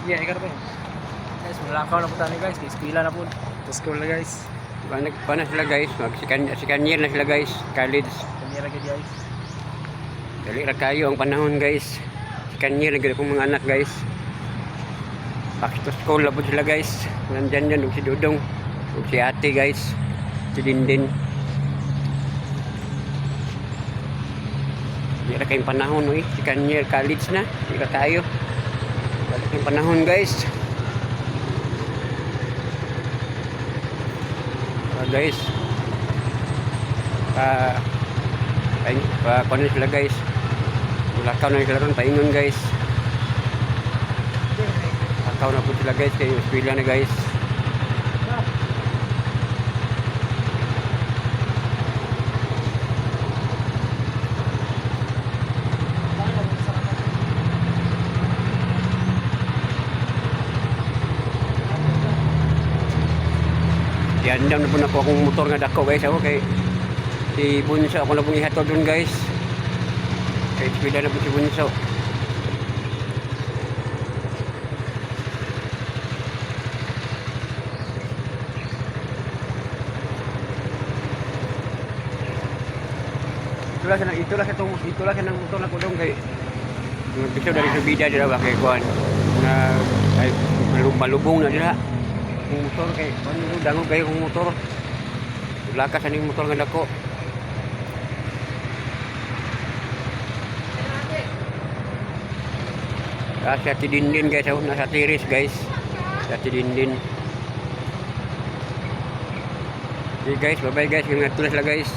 Iya, ikan po. Guys, malakaw na po tayo guys. Eskwela na po. To school na guys. Paano sila guys? Second year na sila guys. College. Kamera ka guys. Dali ra kayo ang panahon guys. Second year na kong mga anak guys. Back to school na po sila guys. Nandyan yan si Dudong. Si ate guys. Si Dindin. Di ra kayong panahon eh. Second year college na. Di ra tayo. Dali kayong panahon guys. Guys paano sila guys, lakaw na sila ron, paingon guys, lakaw na po sila guys, kayo eskwela na guys. Andam na po na po akong motor nga dako guys. Ako kay si Bunso ako na pong ihatod dun guys. Kay eskwela na po si Bunso. Itulah sa ng motor na ko dong kay bisa dari subida dira ba kay kuan na ay malubong na dira. Yung motor kay ano dango kayo kung motor. Lakas aning motor nga dako. Sa Tidindin guys, nasa tiris guys. Sa Tidindin. Okay guys, bye bye guys. Ingat tulis lah guys.